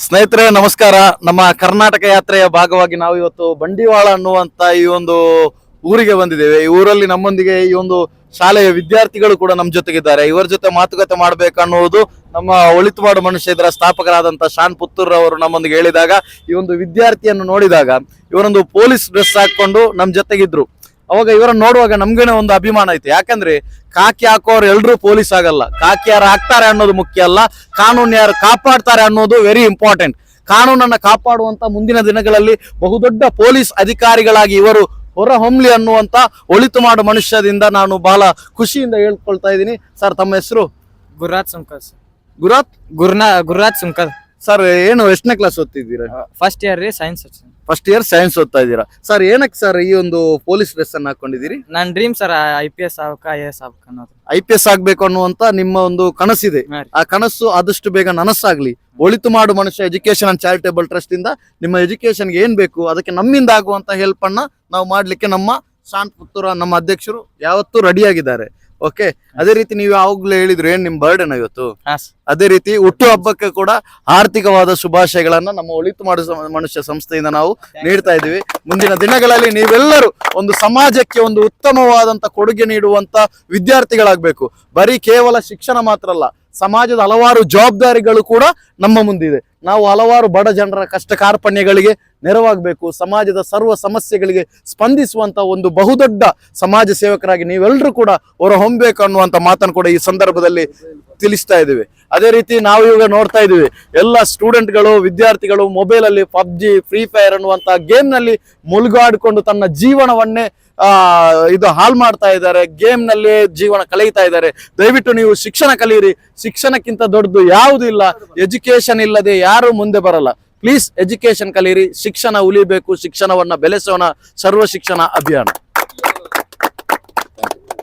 ಸ್ನೇಹಿತರೆ ನಮಸ್ಕಾರ. ನಮ್ಮ ಕರ್ನಾಟಕ ಯಾತ್ರೆಯ ಭಾಗವಾಗಿ ನಾವು ಇವತ್ತು ಬಂಡಿವಾಳ ಅನ್ನುವಂತ ಈ ಒಂದು ಊರಿಗೆ ಬಂದಿದ್ದೇವೆ. ಈ ಊರಲ್ಲಿ ನಮ್ಮೊಂದಿಗೆ ಈ ಒಂದು ಶಾಲೆಯ ವಿದ್ಯಾರ್ಥಿಗಳು ಕೂಡ ನಮ್ಮ ಜೊತೆಗಿದ್ದಾರೆ. ಇವರ ಜೊತೆ ಮಾತುಕತೆ ಮಾಡ್ಬೇಕನ್ನುವುದು ನಮ್ಮ ಒಳಿತುಮಾಡು ಮನುಷ್ಯ ಇದರ ಸ್ಥಾಪಕರಾದಂತ ಶಾನ್ ಪುತ್ತೂರ್ ಅವರು ನಮ್ಮೊಂದಿಗೆ ಹೇಳಿದಾಗ, ಈ ಒಂದು ವಿದ್ಯಾರ್ಥಿಯನ್ನು ನೋಡಿದಾಗ ಇವರೊಂದು ಪೊಲೀಸ್ ಡ್ರೆಸ್ ಹಾಕೊಂಡು ನಮ್ಮ ಜೊತೆಗಿದ್ರು. ಅವಾಗ ಇವರನ್ನು ನೋಡುವಾಗ ನಮ್ಗೇನೆ ಒಂದು ಅಭಿಮಾನ ಐತೆ. ಯಾಕಂದ್ರೆ ಕಾಕಿ ಹಾಕೋರು ಎಲ್ರೂ ಪೊಲೀಸ್ ಆಗಲ್ಲ. ಕಾಕಿ ಯಾರು ಹಾಕ್ತಾರೆ ಅನ್ನೋದು ಮುಖ್ಯ ಅಲ್ಲ, ಕಾನೂನು ಯಾರು ಕಾಪಾಡ್ತಾರೆ ಅನ್ನೋದು ವೆರಿ ಇಂಪಾರ್ಟೆಂಟ್. ಕಾನೂನನ್ನ ಕಾಪಾಡುವಂತ ಮುಂದಿನ ದಿನಗಳಲ್ಲಿ ಬಹುದೊಡ್ಡ ಪೊಲೀಸ್ ಅಧಿಕಾರಿಗಳಾಗಿ ಇವರು ಹೊರಹೊಮ್ಮಲಿ ಅನ್ನುವಂತ ಒಳಿತು ಮಾಡು ಮನುಷ್ಯದಿಂದ ನಾನು ಬಹಳ ಖುಷಿಯಿಂದ ಹೇಳ್ಕೊಳ್ತಾ ಇದ್ದೀನಿ. ಸರ್, ತಮ್ಮ ಹೆಸರು? ಗುರುರಾಜ್ ಸುಂಕರ್ ಸರ್. ಗುರುರಾಜ್ ಸುಂಕರ್ ಸರ್. ಏನು ಎಷ್ಟನೇ ಕ್ಲಾಸ್ ಓದ್ತಿದ್ದೀರಾ? ಫಸ್ಟ್ ಇಯರ್ ರೀ, ಸೈನ್ಸ್. ಫಸ್ಟ್ ಇಯರ್ ಸೈನ್ಸ್ ಓದ್ತಾ ಇದ್ದೀರಾ. ಸರ್, ಏನಕ್ಕೆ ಸರ್ ಈ ಒಂದು ಪೊಲೀಸ್ ಡ್ರೆಸ್ ಅನ್ನ ಹಾಕೊಂಡಿದ್ದೀರಿ? ನನ್ನ ಡ್ರೀಮ್ ಸರ್ IPS ಆಗ್ಬೇಕ, IAS ಆಗ್ಬೇಕ ಅನ್ನೋದು. IPS ಆಗ್ಬೇಕು ಅನ್ನುವಂತ ನಿಮ್ಮ ಒಂದು ಕನಸಿದೆ. ಆ ಕನಸು ಆದಷ್ಟು ಬೇಗ ನನಸಾಗ್ಲಿ. ಒಳಿತು ಮಾಡು ಮನುಷ್ಯ ಎಜುಕೇಶನ್ ಅಂಡ್ ಚಾರಿಟೇಬಲ್ ಟ್ರಸ್ಟ್ ಇಂದ ನಿಮ್ಮ ಎಜುಕೇಶನ್ಗೆ ಏನ್ ಬೇಕು ಅದಕ್ಕೆ ನಮ್ಮಿಂದ ಆಗುವಂತ ಹೆಲ್ಪ್ ಅನ್ನ ನಾವು ಮಾಡ್ಲಿಕ್ಕೆ ನಮ್ಮ ಶಾನ್ ಪುತ್ತೂರ ನಮ್ಮ ಅಧ್ಯಕ್ಷರು ಯಾವತ್ತೂ ರೆಡಿ ಆಗಿದ್ದಾರೆ. ಓಕೆ, ಅದೇ ರೀತಿ ನೀವು ಯಾವಾಗ್ಲೂ ಹೇಳಿದ್ರು ಏನ್ ನಿಮ್ ಬರ್ಡೇನ ಇವತ್ತು, ಅದೇ ರೀತಿ ಹುಟ್ಟು ಹಬ್ಬಕ್ಕೆ ಕೂಡ ಆರ್ಥಿಕವಾದ ಶುಭಾಶಯಗಳನ್ನ ನಮ್ಮ ಒಳಿತು ಮಾಡು ಮನುಷ್ಯ ಸಂಸ್ಥೆಯಿಂದ ನಾವು ನೀಡ್ತಾ ಇದ್ದೀವಿ. ಮುಂದಿನ ದಿನಗಳಲ್ಲಿ ನೀವೆಲ್ಲರೂ ಒಂದು ಸಮಾಜಕ್ಕೆ ಒಂದು ಉತ್ತಮವಾದಂತ ಕೊಡುಗೆ ನೀಡುವಂತ ವಿದ್ಯಾರ್ಥಿಗಳಾಗಬೇಕು. ಬರೀ ಕೇವಲ ಶಿಕ್ಷಣ ಮಾತ್ರ ಅಲ್ಲ, ಸಮಾಜದ ಹಲವಾರು ಜವಾಬ್ದಾರಿಗಳು ಕೂಡ ನಮ್ಮ ಮುಂದಿದೆ. ನಾವು ಹಲವಾರು ಬಡ ಜನರ ಕಷ್ಟ ಕಾರ್ಪಣ್ಯಗಳಿಗೆ ನೆರವಾಗಬೇಕು. ಸಮಾಜದ ಸರ್ವ ಸಮಸ್ಯೆಗಳಿಗೆ ಸ್ಪಂದಿಸುವಂತ ಒಂದು ಬಹುದೊಡ್ಡ ಸಮಾಜ ಸೇವಕರಾಗಿ ನೀವೆಲ್ಲರೂ ಕೂಡ ಹೊರಹೊಮ್ಮಬೇಕು ಅನ್ನುವಂತ ಮಾತನ್ನು ಕೂಡ ಈ ಸಂದರ್ಭದಲ್ಲಿ ತಿಳಿಸ್ತಾ ಇದ್ದೀವಿ. ಅದೇ ರೀತಿ ನಾವು ಇವಾಗ ನೋಡ್ತಾ ಇದ್ದೀವಿ, ಎಲ್ಲ ಸ್ಟೂಡೆಂಟ್ಗಳು ವಿದ್ಯಾರ್ಥಿಗಳು ಮೊಬೈಲ್ ಅಲ್ಲಿ PUBG, ಫ್ರೀ ಫೈರ್ ಅನ್ನುವಂತ ಗೇಮ್ ನಲ್ಲಿ ಮುಳುಗಾಡಿಕೊಂಡು ತನ್ನ ಜೀವನವನ್ನೇ ಇದು ಹಾಳು ಮಾಡ್ತಾ ಇದ್ದಾರೆ. ಗೇಮ್ ನಲ್ಲಿ ಜೀವನ ಕಳೆಯುತ್ತಾ ಇದ್ದಾರೆ. ದಯವಿಟ್ಟು ನೀವು ಶಿಕ್ಷಣ ಕಲಿಯಿರಿ. ಶಿಕ್ಷಣಕ್ಕಿಂತ ದೊಡ್ಡದು ಯಾವುದೂ ಇಲ್ಲ. ಎಜುಕೇಶನ್ ಇಲ್ಲದೆ ಯಾರು ಮುಂದೆ ಬರಲ್ಲ. ಪ್ಲೀಸ್ ಎಜುಕೇಶನ್ ಕಲಿಯಿರಿ. ಶಿಕ್ಷಣ ಉಳಿಬೇಕು. ಶಿಕ್ಷಣವನ್ನ ಬೆಳೆಸೋಣ. ಸರ್ವ ಶಿಕ್ಷಣ ಅಭಿಯಾನ.